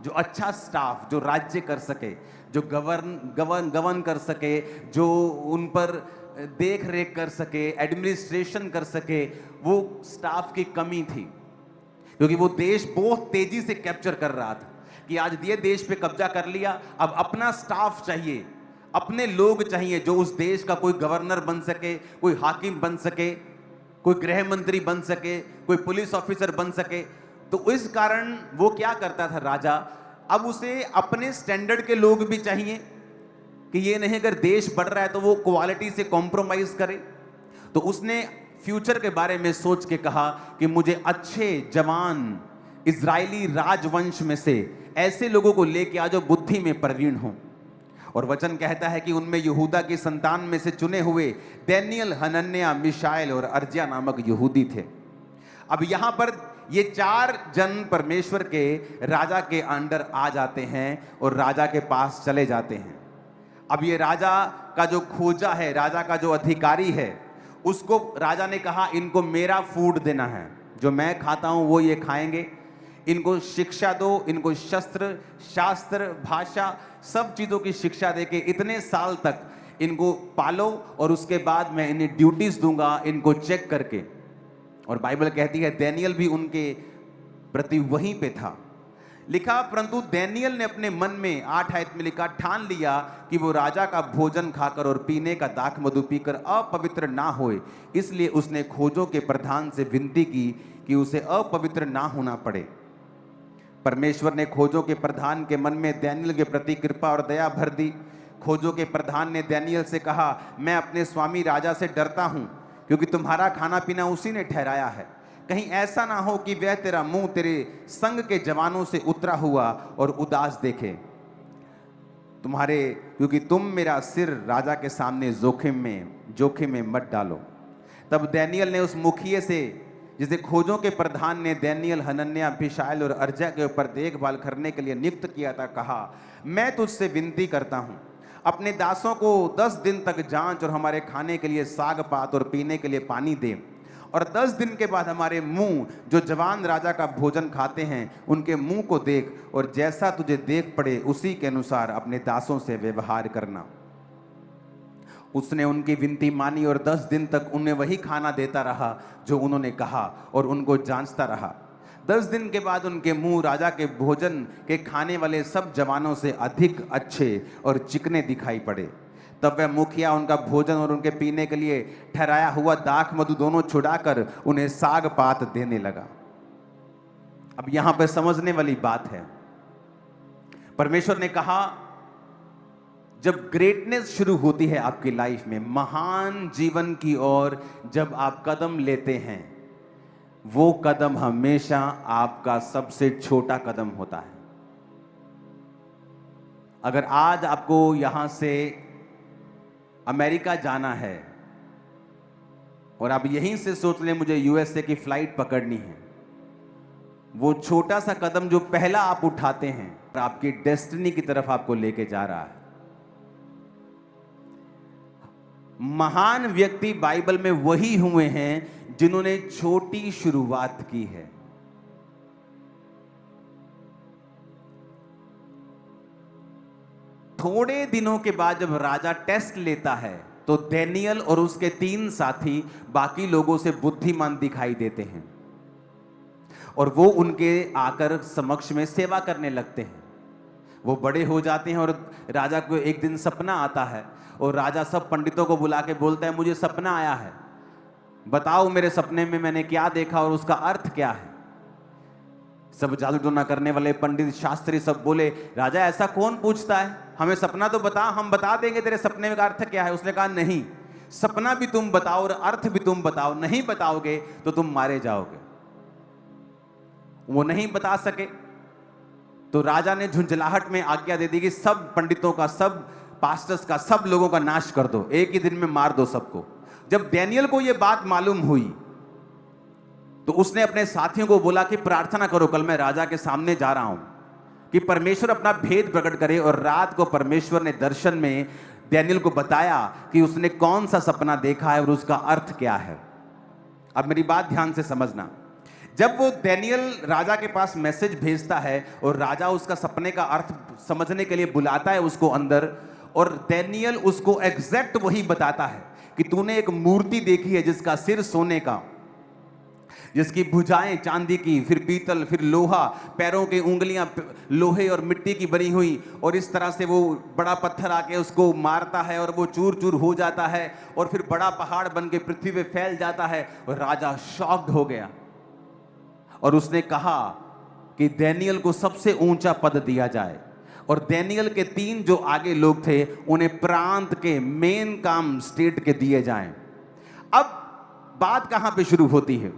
जो अच्छा स्टाफ, जो राज्य कर सके, जो गवर्न कर सके, जो उन पर देख रेख कर सके, एडमिनिस्ट्रेशन कर सके, वो स्टाफ की कमी थी। क्योंकि वो देश बहुत तेजी से कैप्चर कर रहा था कि आज ये देश पे कब्जा कर लिया, अब अपना स्टाफ चाहिए, अपने लोग चाहिए जो उस देश का कोई गवर्नर बन सके, कोई हाकिम बन सके, कोई गृह मंत्री बन सके, कोई पुलिस ऑफिसर बन सके। तो इस कारण वो क्या करता था राजा, अब उसे अपने स्टैंडर्ड के लोग भी चाहिए कि ये नहीं अगर देश बढ़ रहा है तो वो क्वालिटी से कॉम्प्रोमाइज करे। तो उसने फ्यूचर के बारे में सोच के कहा कि मुझे अच्छे जवान इजरायली राजवंश में से ऐसे लोगों को लेके आ जो बुद्धि में प्रवीण हो। और वचन कहता है कि उनमें यहूदा की संतान में से चुने हुए दानियेल, हनन्याह, मिशाएल और अर्जिया नामक यहूदी थे। अब यहां पर ये 4 जन परमेश्वर के राजा के अंडर आ जाते हैं और राजा के पास चले जाते हैं। अब ये राजा का जो खोजा है, राजा का जो अधिकारी है, उसको राजा ने कहा इनको मेरा फूड देना है, जो मैं खाता हूं वो ये खाएंगे। इनको शिक्षा दो, इनको शस्त्र, शास्त्र, भाषा, सब चीजों की शिक्षा देके इतने साल तक इनको पालो और उसके बाद मैं इन्हें ड्यूटीज दूंगा, इनको चेक करके। और बाइबल कहती है दानियेल भी उनके प्रति वहीं पे था। लिखा, परंतु दानियेल ने अपने मन में 8 आयत में लिखा, ठान लिया कि वो राजा का भोजन खाकर और पीने का दाख मधु पीकर अपवित्र ना होए, इसलिए उसने खोजों के प्रधान से विनती की कि उसे अपवित्र ना होना पड़े। परमेश्वर ने खोजों के प्रधान के मन में दानियेल के प्रति कृपा और दया भर दी। खोजों के प्रधान ने दानियेल से कहा, मैं अपने स्वामी राजा से डरता हूं, क्योंकि तुम्हारा खाना पीना उसी ने ठहराया है। कहीं ऐसा ना हो कि वह तेरा मुंह तेरे संग के जवानों से उतरा हुआ और उदास देखे तुम्हारे, क्योंकि तुम मेरा सिर राजा के सामने जोखिम में मत डालो। तब दानियेल ने उस मुखिए से, जिसे खोजों के प्रधान ने दानियेल, हनन्याह, मिशाएल और अर्जिया के ऊपर देखभाल करने के लिए नियुक्त किया था, कहा, मैं तुझसे विनती करता हूं, अपने दासों को 10 दिन तक जांच और हमारे खाने के लिए साग पात और पीने के लिए पानी दे, और 10 दिन के बाद हमारे मुंह जो जवान राजा का भोजन खाते हैं उनके मुंह को देख, और जैसा तुझे देख पड़े उसी के अनुसार अपने दासों से व्यवहार करना। उसने उनकी विनती मानी और 10 दिन तक उन्हें वही खाना देता रहा जो उन्होंने कहा और उनको जांचता रहा। 10 दिन के बाद उनके मुंह राजा के भोजन के खाने वाले सब जवानों से अधिक अच्छे और चिकने दिखाई पड़े। तब वह मुखिया उनका भोजन और उनके पीने के लिए ठहराया हुआ दाख मधु दोनों छुड़ाकर उन्हें साग पात देने लगा। अब यहां पर समझने वाली बात है, परमेश्वर ने कहा जब ग्रेटनेस शुरू होती है आपकी लाइफ में, महान जीवन की ओर जब आप कदम लेते हैं, वो कदम हमेशा आपका सबसे छोटा कदम होता है। अगर आज आपको यहां से अमेरिका जाना है और आप यहीं से सोच लें मुझे यूएसए की फ्लाइट पकड़नी है, वो छोटा सा कदम जो पहला आप उठाते हैं आपकी डेस्टिनी की तरफ आपको लेके जा रहा है। महान व्यक्ति बाइबल में वही हुए हैं जिन्होंने छोटी शुरुआत की है। थोड़े दिनों के बाद जब राजा टेस्ट लेता है तो डैनियल और उसके 3 साथी बाकी लोगों से बुद्धिमान दिखाई देते हैं और वो उनके आकर समक्ष में सेवा करने लगते हैं। वो बड़े हो जाते हैं और राजा को एक दिन सपना आता है और राजा सब पंडितों को बुला के बोलता है मुझे सपना आया है, बताओ मेरे सपने में मैंने क्या देखा और उसका अर्थ क्या है। सब जादू टोना करने वाले पंडित शास्त्री सब बोले राजा ऐसा कौन पूछता है, हमें सपना तो बता, हम बता देंगे तेरे सपने का अर्थ क्या है। उसने कहा नहीं, सपना भी तुम बताओ और अर्थ भी तुम बताओ, नहीं बताओगे तो तुम मारे जाओगे। वो नहीं बता सके तो राजा ने झुंझलाहट में आज्ञा दे दी कि सब पंडितों का, सब पास्टर्स का, सब लोगों का नाश कर दो, एक ही दिन में मार दो सबको। जब डैनियल को यह बात मालूम हुई तो उसने अपने साथियों को बोला कि प्रार्थना करो, कल मैं राजा के सामने जा रहा हूं कि परमेश्वर अपना भेद प्रकट करे। और रात को परमेश्वर ने दर्शन में डैनियल को बताया कि उसने कौन सा सपना देखा है और उसका अर्थ क्या है। अब मेरी बात ध्यान से समझना, जब वो डैनियल राजा के पास मैसेज भेजता है और राजा उसका सपने का अर्थ समझने के लिए बुलाता है उसको अंदर, और डैनियल उसको एग्जैक्ट वही बताता है कि तूने एक मूर्ति देखी है जिसका सिर सोने का, जिसकी भुजाएं चांदी की, फिर पीतल, फिर लोहा, पैरों की उंगलियां लोहे और मिट्टी की बनी हुई, और इस तरह से वो बड़ा पत्थर आके उसको मारता है और वो चूर चूर हो जाता है और फिर बड़ा पहाड़ बन के पृथ्वी पे फैल जाता है। और राजा शॉक्ड हो गया और उसने कहा कि डैनियल को सबसे ऊंचा पद दिया जाए। और डैनियल के 3 जो आगे लोग थे उन्हें प्रांत के मेन काम स्टेट के दिए जाएं। अब बात कहां पे शुरू होती है,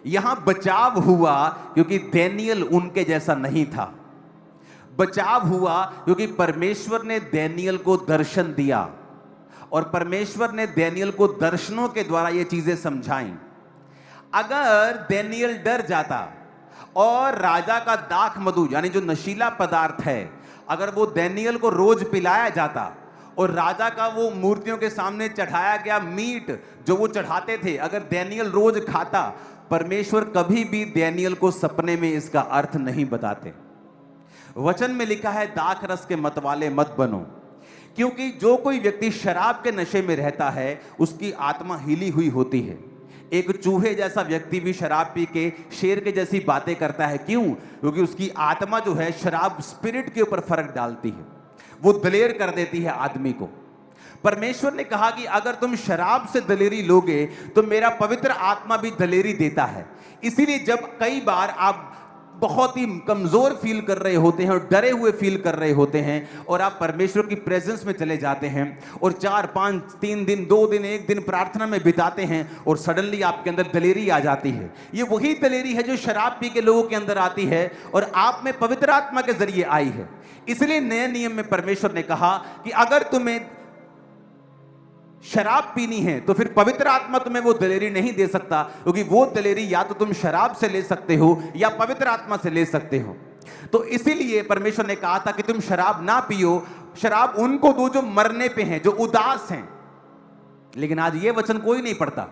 यहां बचाव हुआ क्योंकि डैनियल उनके जैसा नहीं था। बचाव हुआ क्योंकि परमेश्वर ने डैनियल को दर्शन दिया और परमेश्वर ने डैनियल को दर्शनों के द्वारा ये चीजें समझाई। अगर डैनियल डर जाता और राजा का दाख मधु यानी जो नशीला पदार्थ है, अगर वो डैनियल को रोज पिलाया जाता और राजा का वो मूर्तियों के सामने चढ़ाया गया मीट जो वो चढ़ाते थे अगर डैनियल रोज खाता, परमेश्वर कभी भी डैनियल को सपने में इसका अर्थ नहीं बताते। वचन में लिखा है दाख रस के मतवाले मत बनो, क्योंकि जो कोई व्यक्ति शराब के नशे में रहता है उसकी आत्मा हिली हुई होती है। एक चूहे जैसा व्यक्ति भी शराब पी के शेर के जैसी बातें करता है। क्यों? क्योंकि उसकी आत्मा जो है शराब स्पिरिट के ऊपर फर्क डालती है, वो दलेर कर देती है आदमी को। परमेश्वर ने कहा कि अगर तुम शराब से दलेरी लोगे तो मेरा पवित्र आत्मा भी दलेरी देता है। इसीलिए जब कई बार आप बहुत ही कमजोर फील कर रहे होते हैं और डरे हुए फील कर रहे होते हैं और आप परमेश्वर की प्रेजेंस में चले जाते हैं और 4, 5, 3 दिन, 2 दिन, 1 दिन प्रार्थना में बिताते हैं और सडनली आपके अंदर दलेरी आ जाती है। ये वही दलेरी है जो शराब पी के लोगों के अंदर आती है और आप में पवित्र आत्मा के जरिए आई है। इसलिए नए नियम में परमेश्वर ने कहा कि अगर तुम्हें शराब पीनी है तो फिर पवित्र आत्मा तुम्हें वो दलेरी नहीं दे सकता, क्योंकि वो दलेरी या तो तुम शराब से ले सकते हो या पवित्र आत्मा से ले सकते हो। तो इसीलिए परमेश्वर ने कहा था कि तुम शराब ना पियो, शराब उनको दो जो मरने पे हैं, जो उदास हैं। लेकिन आज ये वचन कोई नहीं पढ़ता।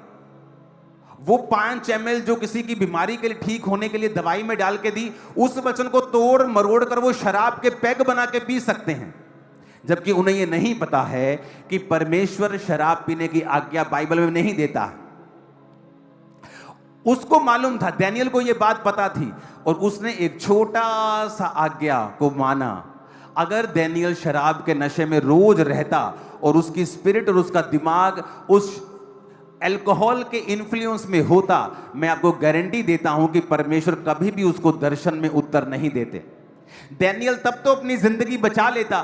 वो 5 ml जो किसी की बीमारी के लिए ठीक होने के लिए दवाई में डाल के दी, उस वचन को तोड़ मरोड़ कर वो शराब के पैग बना के पी सकते हैं। जबकि उन्हें यह नहीं पता है कि परमेश्वर शराब पीने की आज्ञा बाइबल में नहीं देता। उसको मालूम था, दानियल को यह बात पता थी, और उसने एक छोटा सा आज्ञा को माना। अगर दानियल शराब के नशे में रोज रहता और उसकी स्पिरिट और उसका दिमाग उस अल्कोहल के इन्फ्लुएंस में होता, मैं आपको गारंटी देता हूं कि परमेश्वर कभी भी उसको दर्शन में उत्तर नहीं देते। दानियल तब तो अपनी जिंदगी बचा लेता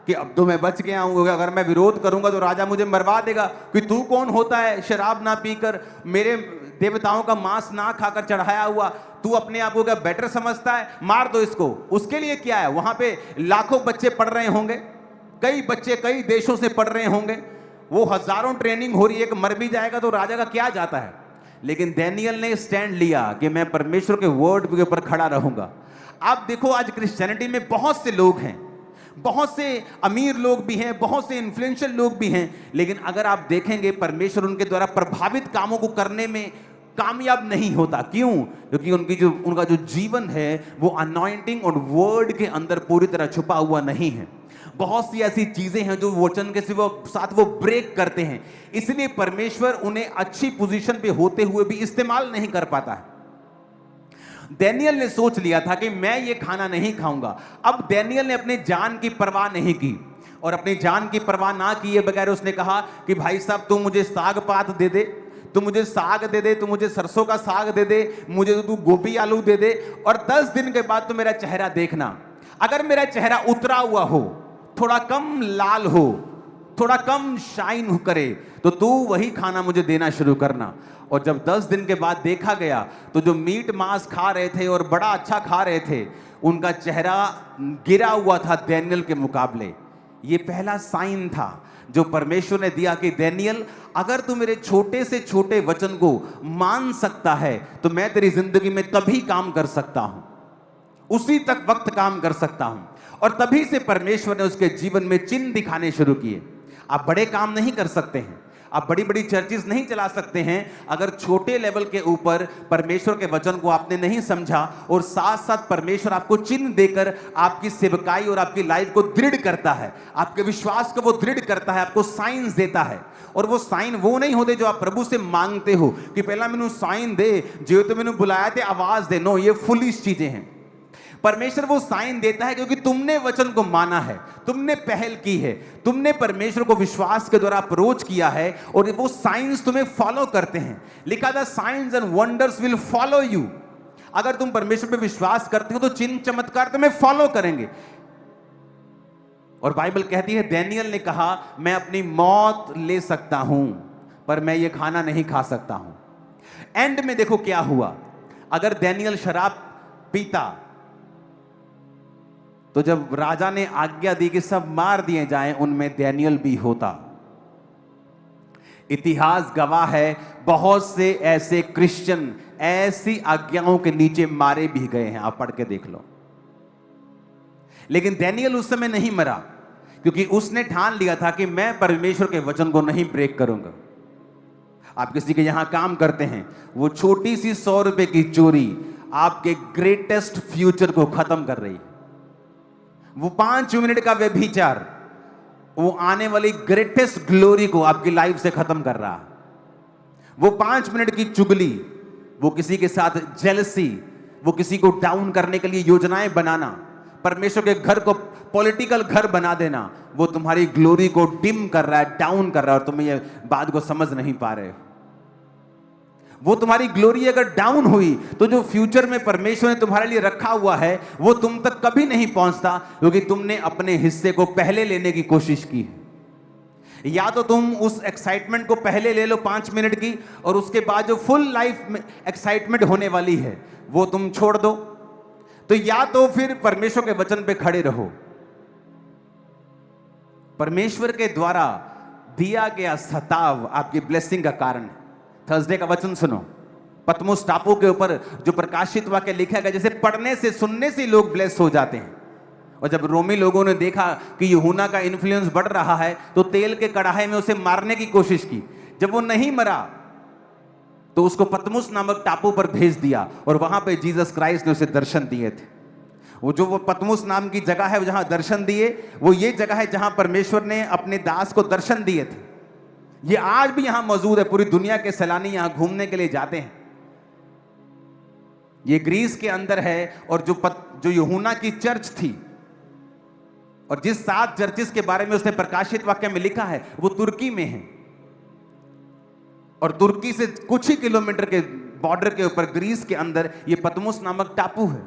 कि अब तो मैं बच गया हूं, अगर मैं विरोध करूंगा तो राजा मुझे मरवा देगा, कि तू कौन होता है शराब ना पीकर, मेरे देवताओं का मांस ना खाकर चढ़ाया हुआ, तू अपने आप को क्या बेटर समझता है, मार दो इसको। उसके लिए क्या है, वहां पे लाखों बच्चे पढ़ रहे होंगे, कई बच्चे कई देशों से पढ़ रहे होंगे, वो हजारों ट्रेनिंग हो रही है, मर भी जाएगा तो राजा का क्या जाता है। लेकिन दानियल ने स्टैंड लिया कि मैं परमेश्वर के वर्ड के ऊपर खड़ा रहूंगा। आप देखो आज क्रिश्चियनिटी में बहुत से लोग हैं, बहुत से अमीर लोग भी हैं, बहुत से इन्फ्लुएंशियल लोग भी हैं, लेकिन अगर आप देखेंगे परमेश्वर उनके द्वारा प्रभावित कामों को करने में कामयाब नहीं होता। क्यों? क्योंकि उनका जो जीवन है वो अनॉइंटिंग और वर्ड के अंदर पूरी तरह छुपा हुआ नहीं है। बहुत सी ऐसी चीजें हैं जो वचन के साथ वो ब्रेक करते हैं, इसलिए परमेश्वर उन्हें अच्छी पोजीशन पे होते हुए भी इस्तेमाल नहीं कर पाता है। दानियल ने सोच लिया था कि मैं ये खाना नहीं खाऊंगा। अब दानियल ने अपने जान की परवाह नहीं की, और अपनी जान की परवाह ना किए बगैर उसने कहा कि भाई साहब तू मुझे साग पात दे दे, तू मुझे साग दे दे, तू मुझे सरसों का साग दे दे, मुझे तो तू गोभी आलू दे दे, और 10 दिन के बाद तो मेरा चेहरा देखना। अगर मेरा चेहरा उतरा हुआ हो, थोड़ा कम लाल हो, थोड़ा कम शाइन करे, तो तू वही खाना मुझे देना शुरू करना। और जब 10 दिन के बाद देखा गया तो जो मीट मांस खा रहे थे और बड़ा अच्छा खा रहे थे, उनका चेहरा गिरा हुआ था दानियल के मुकाबले। ये पहला साइन था जो परमेश्वर ने दिया कि दानियल, अगर तू मेरे छोटे से छोटे वचन को मान सकता है तो मैं तेरी जिंदगी में तभी काम कर सकता हूं, उसी तक वक्त काम कर सकता हूं। और तभी से परमेश्वर ने उसके जीवन में चिन्ह दिखाने शुरू किए। आप बड़े काम नहीं कर सकते हैं, आप बड़ी बड़ी चर्चेस नहीं चला सकते हैं, अगर छोटे लेवल के ऊपर परमेश्वर के वचन को आपने नहीं समझा, और साथ साथ परमेश्वर आपको चिन्ह देकर आपकी सेवकाई और आपकी लाइफ को दृढ़ करता है, आपके विश्वास को वो दृढ़ करता है, आपको साइंस देता है। और वो साइन वो नहीं होते जो आप प्रभु से मांगते हो कि पहला मैनू साइन दे, जो तो मैनू बुलाया थे आवाज दे। नो, ये फुलिश चीजें हैं। परमेश्वर वो साइन देता है क्योंकि तुमने वचन को माना है, तुमने पहल की है, तुमने परमेश्वर को विश्वास के द्वारा अप्रोच किया है, और वो साइंस तुम्हें फॉलो करते हैं। लिखा था science and wonders will follow you. अगर तुम परमेश्वर पे विश्वास करते हो तो चिन्ह चमत्कार तुम्हें फॉलो करेंगे। और बाइबल कहती है दानियल ने कहा मैं अपनी मौत ले सकता हूं पर मैं ये खाना नहीं खा सकता हूं। एंड में देखो क्या हुआ। अगर दानियल शराब पीता तो जब राजा ने आज्ञा दी कि सब मार दिए जाएं, उनमें दानियल भी होता। इतिहास गवाह है, बहुत से ऐसे क्रिश्चियन ऐसी आज्ञाओं के नीचे मारे भी गए हैं, आप पढ़ के देख लो। लेकिन दानियल उस समय नहीं मरा क्योंकि उसने ठान लिया था कि मैं परमेश्वर के वचन को नहीं ब्रेक करूंगा। आप किसी के यहां काम करते हैं, वो छोटी सी 100 रुपए की चोरी आपके ग्रेटेस्ट फ्यूचर को खत्म कर रही है। वो 5 मिनट का व्यभिचार वो आने वाली ग्रेटेस्ट ग्लोरी को आपकी लाइफ से खत्म कर रहा है। वो 5 मिनट की चुगली, वो किसी के साथ जेलसी, वो किसी को डाउन करने के लिए योजनाएं बनाना, परमेश्वर के घर को पॉलिटिकल घर बना देना, वो तुम्हारी ग्लोरी को डिम कर रहा है, डाउन कर रहा है, और तुम ये बात को समझ नहीं पा रहे हो। वो तुम्हारी ग्लोरी अगर डाउन हुई तो जो फ्यूचर में परमेश्वर ने तुम्हारे लिए रखा हुआ है वो तुम तक कभी नहीं पहुंचता, क्योंकि तुमने अपने हिस्से को पहले लेने की कोशिश की है। या तो तुम उस एक्साइटमेंट को पहले ले लो 5 मिनट की, और उसके बाद जो फुल लाइफ में एक्साइटमेंट होने वाली है वो तुम छोड़ दो। तो या तो फिर परमेश्वर के वचन पे खड़े रहो। परमेश्वर के द्वारा दिया गया सताव आपकी ब्लेसिंग का कारण है। थर्सडे का वचन सुनो, पतमुस टापू के ऊपर जो प्रकाशित वाक्य लिखा गया, जैसे पढ़ने से सुनने से लोग ब्लेस हो जाते हैं। और जब रोमी लोगों ने देखा कि यूहन्ना का इन्फ्लुएंस बढ़ रहा है तो तेल के कड़ाहे में उसे मारने की कोशिश की। जब वो नहीं मरा तो उसको पतमुस नामक टापू पर भेज दिया, और वहां पे जीसस क्राइस्ट ने उसे दर्शन दिए थे। वो पतमुस नाम की जगह है जहां दर्शन दिए, वो ये जगह है जहां परमेश्वर ने अपने दास को दर्शन दिए थे। ये आज भी यहां मौजूद है, पूरी दुनिया के सैलानी यहां घूमने के लिए जाते हैं। ये ग्रीस के अंदर है। और जो यूहन्ना की चर्च थी और जिस 7 चर्चिस के बारे में उसने प्रकाशित वाक्य में लिखा है, वो तुर्की में है। और तुर्की से कुछ ही किलोमीटर के बॉर्डर के ऊपर ग्रीस के अंदर ये पतमुस नामक टापू है।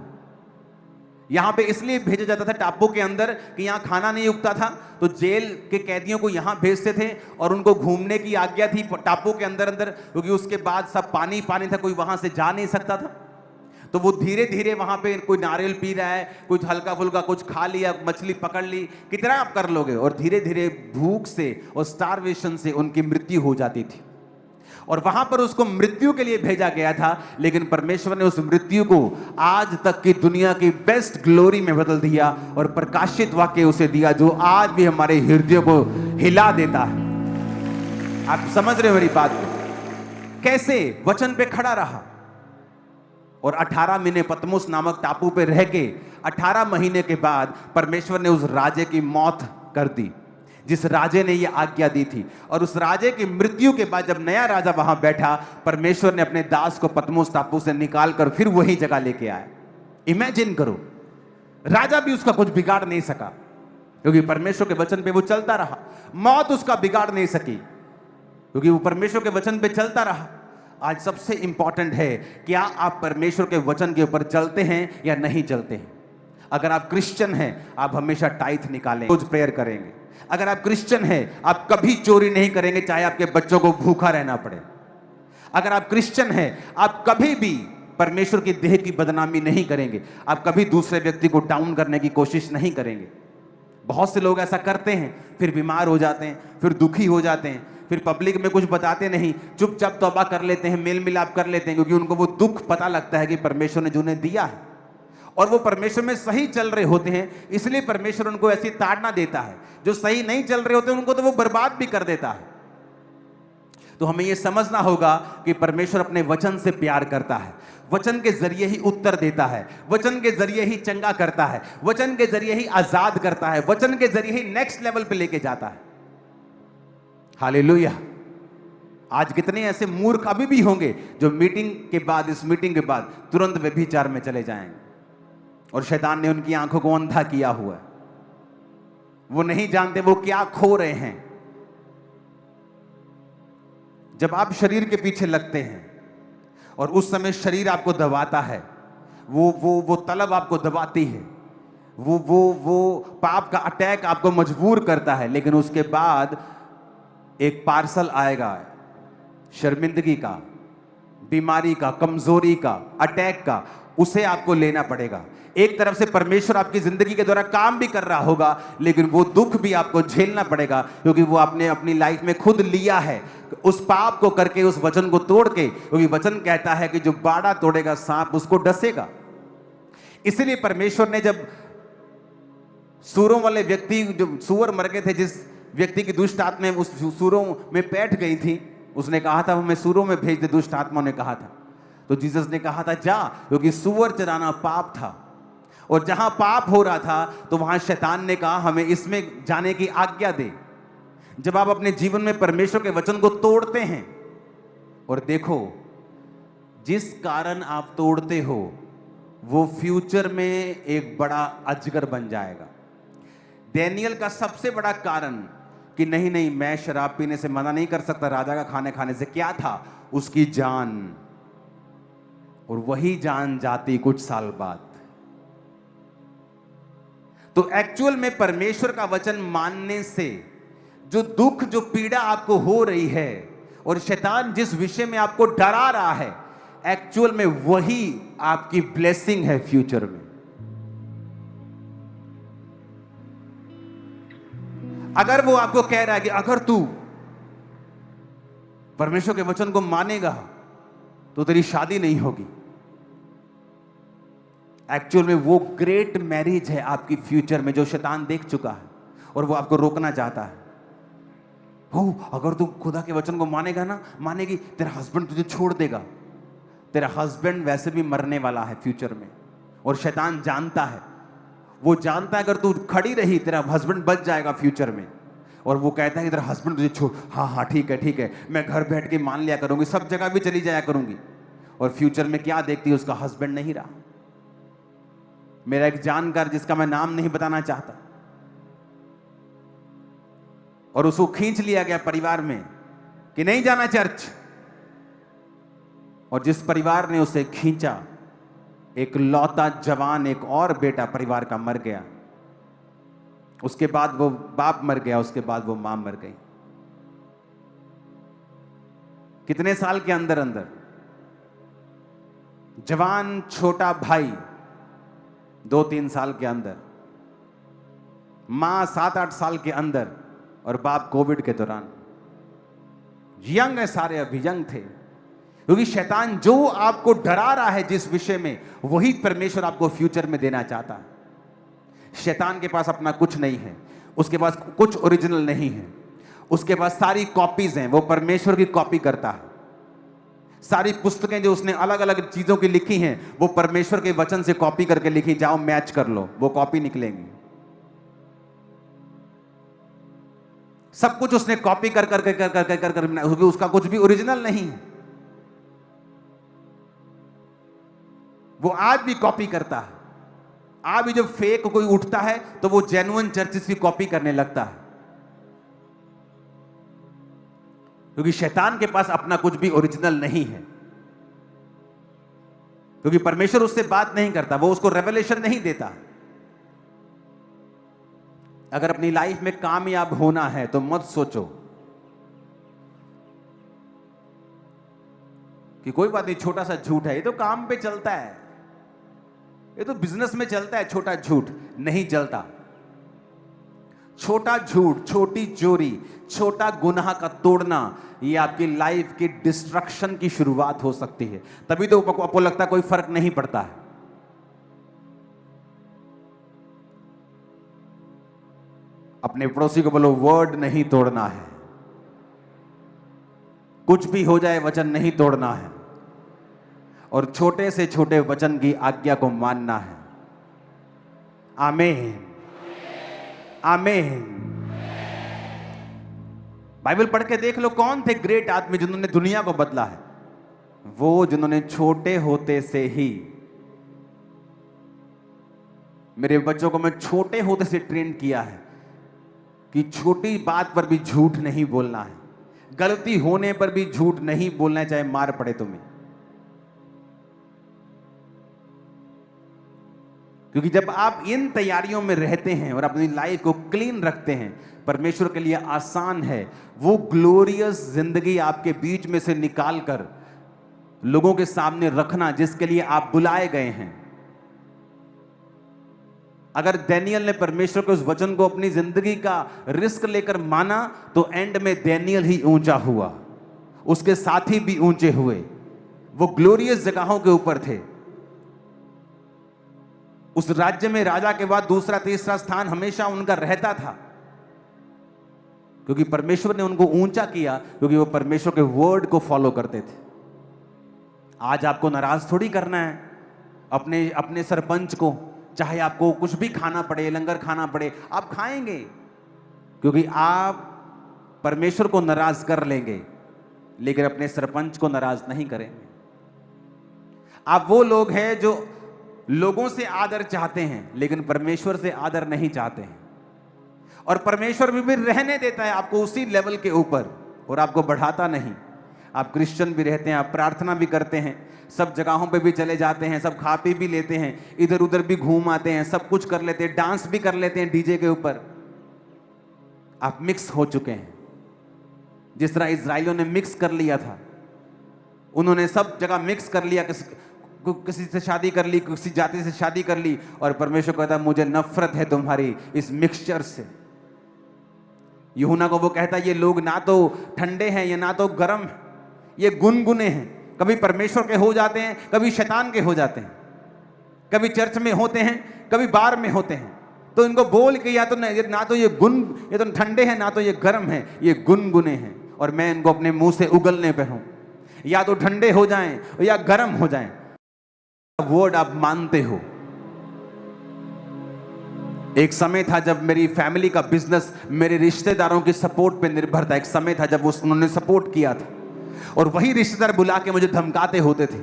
यहां पे इसलिए भेजा जाता था टापू के अंदर कि यहां खाना नहीं उगता था, तो जेल के कैदियों को यहां भेजते थे और उनको घूमने की आज्ञा थी टापू के अंदर अंदर, क्योंकि उसके बाद सब पानी पानी था, कोई वहां से जा नहीं सकता था। तो वो धीरे धीरे वहां पे कोई नारियल पी रहा है, कुछ हल्का फुल्का कुछ खा लिया, मछली पकड़ ली, कितना आप कर लोगे। और धीरे धीरे भूख से और स्टारवेशन से उनकी मृत्यु हो जाती थी और वहां पर उसको मृत्यु के लिए भेजा गया था। लेकिन परमेश्वर ने उस मृत्यु को आज तक की दुनिया की बेस्ट ग्लोरी में बदल दिया और प्रकाशित वाक्य उसे दिया, जो आज भी हमारे हृदयों को हिला देता है। आप समझ रहे हो मेरी बात को? कैसे वचन पे खड़ा रहा और 18 महीने पतमुस नामक टापू पे रह के 18 महीने के बाद परमेश्वर ने उस राजे की मौत कर दी, जिस राजे ने यह आज्ञा दी थी। और उस राजे की मृत्यु के बाद जब नया राजा वहां बैठा, परमेश्वर ने अपने दास को पतमुस टापू से निकालकर फिर वही जगह लेके आया। इमेजिन करो, राजा भी उसका कुछ बिगाड़ नहीं सका, क्योंकि परमेश्वर के वचन पे वो चलता रहा। मौत उसका बिगाड़ नहीं सकी, क्योंकि वो परमेश्वर के वचन पे चलता रहा। आज सबसे इंपॉर्टेंट है, क्या आप परमेश्वर के वचन के ऊपर चलते हैं या नहीं चलते हैं? अगर आप क्रिश्चियन हैं, आप हमेशा टाइथ निकालें, रोज प्रेयर करेंगे। अगर आप क्रिश्चियन हैं, आप कभी चोरी नहीं करेंगे, चाहे आपके बच्चों को भूखा रहना पड़े। अगर आप क्रिश्चियन हैं, आप कभी भी परमेश्वर की देह की बदनामी नहीं करेंगे, आप कभी दूसरे व्यक्ति को डाउन करने की कोशिश नहीं करेंगे। बहुत से लोग ऐसा करते हैं, फिर बीमार हो जाते हैं, फिर दुखी हो जाते हैं, फिर पब्लिक में कुछ बताते नहीं, चुपचाप तौबा कर लेते हैं, मेल मिलाप कर लेते हैं, क्योंकि उनको वो दुख पता लगता है कि परमेश्वर ने जो उन्हें दिया है और वो परमेश्वर में सही चल रहे होते हैं, इसलिए परमेश्वर उनको ऐसी ताड़ना देता है। जो सही नहीं चल रहे होते हैं उनको तो वो बर्बाद भी कर देता है। तो हमें यह समझना होगा कि परमेश्वर अपने वचन से प्यार करता है, वचन के जरिए ही उत्तर देता है, वचन के जरिए ही चंगा करता है, वचन के जरिए ही आजाद करता है, वचन के जरिए ही नेक्स्ट लेवल पे लेके जाता है। हालेलुया। आज कितने ऐसे मूर्ख अभी भी होंगे जो मीटिंग के बाद, इस मीटिंग के बाद तुरंत व्यभिचार में चले जाएंगे और शैतान ने उनकी आंखों को अंधा किया हुआ है। वो नहीं जानते वो क्या खो रहे हैं। जब आप शरीर के पीछे लगते हैं और उस समय शरीर आपको दबाता है, वो तलब आपको दबाती है, वो पाप का अटैक आपको मजबूर करता है, लेकिन उसके बाद एक पार्सल आएगा शर्मिंदगी का, बीमारी का, कमजोरी का, अटैक का, उसे आपको लेना पड़ेगा। एक तरफ से परमेश्वर आपकी जिंदगी के द्वारा काम भी कर रहा होगा, लेकिन वो दुख भी आपको झेलना पड़ेगा, क्योंकि वो आपने अपनी लाइफ में खुद लिया है उस पाप को करके, उस वचन को तोड़ के। क्योंकि वचन कहता है कि जो बाड़ा तोड़ेगा सांप उसको डसेगा। इसलिए परमेश्वर ने जब सूरों वाले व्यक्ति, जो सूअर मर गए थे, जिस व्यक्ति की दुष्ट आत्मा उस सूरों में बैठ गई थी, उसने कहा था हमें सूरों में भेज दे, दुष्ट आत्मा ने कहा था। तो जीसस ने कहा था जा, क्योंकि सूअर चराना पाप था और जहां पाप हो रहा था तो वहां शैतान ने कहा हमें इसमें जाने की आज्ञा दे। जब आप अपने जीवन में परमेश्वर के वचन को तोड़ते हैं, और देखो जिस कारण आप तोड़ते हो वो फ्यूचर में एक बड़ा अजगर बन जाएगा। डैनियल का सबसे बड़ा कारण कि नहीं मैं शराब पीने से मना नहीं कर सकता, राजा का खाने खाने से, क्या था? उसकी जान। और वही जान जाती कुछ साल बाद। तो एक्चुअल में परमेश्वर का वचन मानने से जो दुख, जो पीड़ा आपको हो रही है और शैतान जिस विषय में आपको डरा रहा है, एक्चुअल में वही आपकी ब्लेसिंग है फ्यूचर में। अगर वो आपको कह रहा है कि अगर तू परमेश्वर के वचन को मानेगा तो तेरी शादी नहीं होगी, एक्चुअल में वो ग्रेट मैरिज है आपकी फ्यूचर में, जो शैतान देख चुका है और वो आपको रोकना चाहता है। अगर तू खुदा के वचन को मानेगा ना, मानेगी, तेरा हस्बैंड तुझे छोड़ देगा। तेरा हस्बैंड वैसे भी मरने वाला है फ्यूचर में, और शैतान जानता है वो जानता है अगर तू खड़ी रही तेरा हस्बैंड बच जाएगा फ्यूचर में, और वो कहता है कि तेरा हस्बैंड तुझे छोड़, हाँ हाँ ठीक है, मैं घर बैठ के मान लिया करूंगी, सब जगह भी चली जाया करूंगी, और फ्यूचर में क्या देखती है, उसका हस्बैंड नहीं रहा। मेरा एक जानकार जिसका मैं नाम नहीं बताना चाहता, और उसको खींच लिया गया परिवार में कि नहीं जाना चर्च, और जिस परिवार ने उसे खींचा, एक लौता जवान एक और बेटा परिवार का मर गया, उसके बाद वो बाप मर गया, उसके बाद वो मां मर गई। कितने साल के अंदर अंदर जवान छोटा भाई 2-3 साल के अंदर, मां 7-8 साल के अंदर, और बाप कोविड के दौरान। यंग है सारे, अभी यंग थे, क्योंकि शैतान जो आपको डरा रहा है जिस विषय में, वही परमेश्वर आपको फ्यूचर में देना चाहता है। शैतान के पास अपना कुछ नहीं है, उसके पास कुछ ओरिजिनल नहीं है, उसके पास सारी कॉपीज हैं, वो परमेश्वर की कॉपी करता है। सारी पुस्तकें जो उसने अलग अलग चीजों की लिखी हैं, वो परमेश्वर के वचन से कॉपी करके लिखी, जाओ मैच कर लो, वो कॉपी निकलेंगी। सब कुछ उसने कॉपी कर क्योंकि उसका कुछ भी ओरिजिनल नहीं है। वो आज भी कॉपी करता है। आज भी जब फेक कोई उठता है तो वो जेन्युइन चर्चेस की कॉपी करने लगता है, क्योंकि शैतान के पास अपना कुछ भी ओरिजिनल नहीं है, क्योंकि परमेश्वर उससे बात नहीं करता, वो उसको रेवलेशन नहीं देता। अगर अपनी लाइफ में कामयाब होना है तो मत सोचो कि कोई बात नहीं, छोटा सा झूठ है, ये तो काम पे चलता है, ये तो बिजनेस में चलता है, छोटा झूठ नहीं चलता। छोटा झूठ, छोटी चोरी, छोटा गुनाह का तोड़ना, ये आपकी लाइफ की डिस्ट्रक्शन की शुरुआत हो सकती है। तभी तो आपको लगता है कोई फर्क नहीं पड़ता है। अपने पड़ोसी को बोलो, वर्ड नहीं तोड़ना है, कुछ भी हो जाए वचन नहीं तोड़ना है, और छोटे से छोटे वचन की आज्ञा को मानना है। आमीन, आमीन। बाइबल पढ़ के देख लो, कौन थे ग्रेट आदमी जिन्होंने दुनिया को बदला है? वो जिन्होंने छोटे होते से ही, मेरे बच्चों को मैं छोटे होते से ट्रेन किया है कि छोटी बात पर भी झूठ नहीं बोलना है, गलती होने पर भी झूठ नहीं बोलना है, चाहे मार पड़े तुम्हें। क्योंकि जब आप इन तैयारियों में रहते हैं और अपनी लाइफ को क्लीन रखते हैं, परमेश्वर के लिए आसान है वो ग्लोरियस जिंदगी आपके बीच में से निकालकर लोगों के सामने रखना जिसके लिए आप बुलाए गए हैं। अगर डैनियल ने परमेश्वर के उस वचन को अपनी जिंदगी का रिस्क लेकर माना तो एंड में डैनियल ही ऊंचा हुआ, उसके साथी भी ऊंचे हुए, वो ग्लोरियस जगहों के ऊपर थे। उस राज्य में राजा के बाद दूसरा तीसरा स्थान हमेशा उनका रहता था, क्योंकि परमेश्वर ने उनको ऊंचा किया, क्योंकि वो परमेश्वर के वर्ड को फॉलो करते थे। आज आपको नाराज थोड़ी करना है अपने अपने सरपंच को, चाहे आपको कुछ भी खाना पड़े, लंगर खाना पड़े, आप खाएंगे, क्योंकि आप परमेश्वर को नाराज कर लेंगे लेकिन अपने सरपंच को नाराज नहीं करेंगे। आप वो लोग हैं जो लोगों से आदर चाहते हैं लेकिन परमेश्वर से आदर नहीं चाहते हैं, और परमेश्वर भी रहने देता है आपको उसी लेवल के ऊपर और आपको बढ़ाता नहीं। आप क्रिश्चियन भी रहते हैं, आप प्रार्थना भी करते हैं, सब जगहों पे भी चले जाते हैं, सब खा पी भी लेते हैं, इधर उधर भी घूम आते हैं, सब कुछ कर लेते हैं, डांस भी कर लेते हैं डीजे के ऊपर। आप मिक्स हो चुके हैं, जिस तरह इजराइलियों ने मिक्स कर लिया था। उन्होंने सब जगह मिक्स कर लिया, किसी से शादी कर ली, किसी जाति से शादी कर ली, और परमेश्वर कहता है मुझे नफरत है तुम्हारी इस मिक्सचर से। यूहन्ना को वो कहता है ये लोग ना तो ठंडे हैं या ना तो गर्म, ये गुनगुने हैं, कभी परमेश्वर के हो जाते हैं, कभी शैतान के हो जाते हैं, कभी चर्च में होते हैं, कभी बार में होते हैं। तो इनको बोल के या तो ना तो ये तो ठंडे हैं, ना तो ये गर्म है, ये गुनगुने हैं, और मैं इनको अपने मुंह से उगलने पे हूं, या तो ठंडे हो जाएं या गर्म हो जाएं। वर्ड आप मानते हो, एक समय था जब मेरी फैमिली का बिजनेस मेरे रिश्तेदारों की सपोर्ट पे निर्भर था। एक समय था जब उन्होंने सपोर्ट किया था, और वही रिश्तेदार बुला के मुझे धमकाते होते थे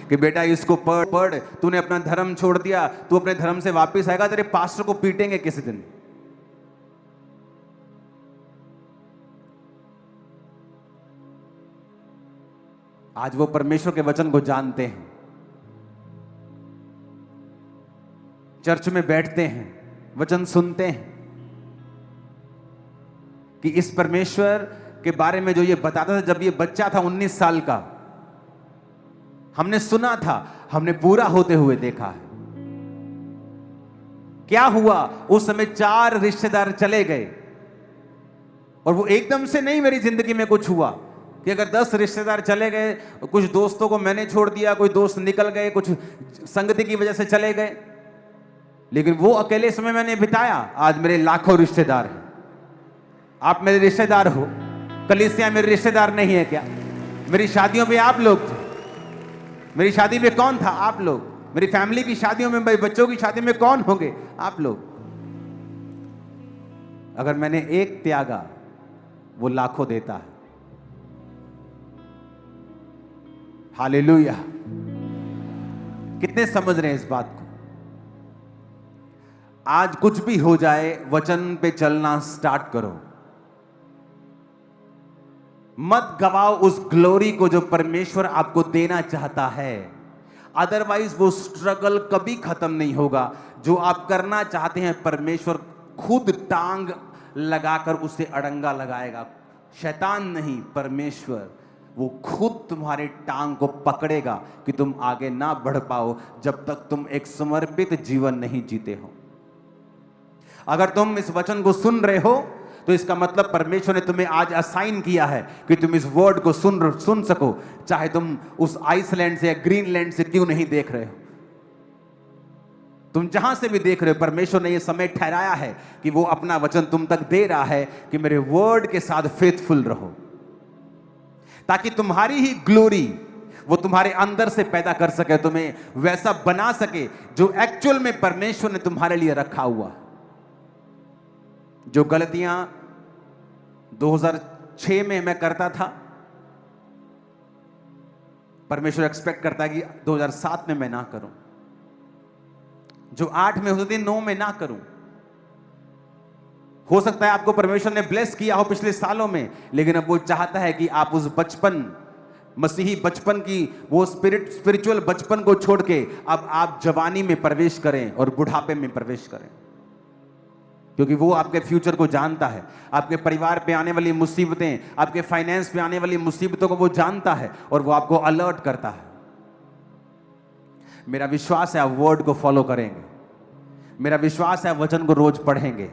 कि बेटा इसको पढ़ पढ़, तूने अपना धर्म छोड़ दिया, तू अपने धर्म से वापस आएगा, तेरे पास्टर को पीटेंगे किसी दिन। आज वो परमेश्वर के वचन को जानते हैं, चर्च में बैठते हैं, वचन सुनते हैं कि इस परमेश्वर के बारे में जो ये बताता था जब ये बच्चा था 19 साल का, हमने सुना था, हमने पूरा होते हुए देखा है। क्या हुआ उस समय? 4 रिश्तेदार चले गए, और वो एकदम से नहीं मेरी जिंदगी में कुछ हुआ कि अगर 10 रिश्तेदार चले गए, कुछ दोस्तों को मैंने छोड़ दिया, कोई दोस्त निकल गए, कुछ संगति की वजह से चले गए, लेकिन वो अकेले समय मैंने बिताया। आज मेरे लाखों रिश्तेदार हैं। आप मेरे रिश्तेदार हो, कलीसिया मेरे रिश्तेदार नहीं है क्या? मेरी शादियों में आप लोग थे, मेरी शादी में कौन था? आप लोग। मेरी फैमिली की शादियों में, मेरे बच्चों की शादी में कौन होंगे? आप लोग। अगर मैंने एक त्यागा, वो लाखों देता है। हालेलुया। कितने समझ रहे हैं इस बात को? आज कुछ भी हो जाए, वचन पे चलना स्टार्ट करो। मत गवाओ उस ग्लोरी को जो परमेश्वर आपको देना चाहता है, अदरवाइज वो स्ट्रगल कभी खत्म नहीं होगा। जो आप करना चाहते हैं, परमेश्वर खुद टांग लगाकर उसे अड़ंगा लगाएगा। शैतान नहीं, परमेश्वर वो खुद तुम्हारे टांग को पकड़ेगा कि तुम आगे ना बढ़ पाओ जब तक तुम एक समर्पित जीवन नहीं जीते हो। अगर तुम इस वचन को सुन रहे हो तो इसका मतलब परमेश्वर ने तुम्हें आज असाइन किया है कि तुम इस वर्ड को सुन सको, चाहे तुम उस आइसलैंड से या ग्रीनलैंड से क्यों नहीं देख रहे हो। तुम जहां से भी देख रहे हो, परमेश्वर ने यह समय ठहराया है कि वो अपना वचन तुम तक दे रहा है कि मेरे वर्ड के साथ फेथफुल रहो, ताकि तुम्हारी ही ग्लोरी वो तुम्हारे अंदर से पैदा कर सके, तुम्हें वैसा बना सके जो एक्चुअल में परमेश्वर ने तुम्हारे लिए रखा हुआ। जो गलतियां 2006 में मैं करता था, परमेश्वर एक्सपेक्ट करता है कि 2007 में मैं ना करूं। जो 8 में होती थी, 9 में ना करूं। हो सकता है आपको परमेश्वर ने ब्लेस किया हो पिछले सालों में, लेकिन अब वो चाहता है कि आप उस बचपन, मसीही बचपन की वो स्पिरिचुअल बचपन को छोड़ के अब आप जवानी में प्रवेश करें और बुढ़ापे में प्रवेश करें, क्योंकि वो आपके फ्यूचर को जानता है। आपके परिवार पे आने वाली मुसीबतें, आपके फाइनेंस पे आने वाली मुसीबतों को वो जानता है और वो आपको अलर्ट करता है। मेरा विश्वास है आप वर्ड को फॉलो करेंगे। मेरा विश्वास है वचन को रोज पढ़ेंगे।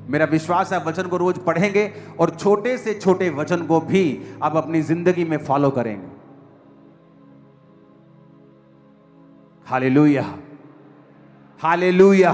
मेरा विश्वास है वचन को रोज पढ़ेंगे और छोटे से छोटे वचन को भी आप अपनी जिंदगी में फॉलो करेंगे। Hallelujah, hallelujah.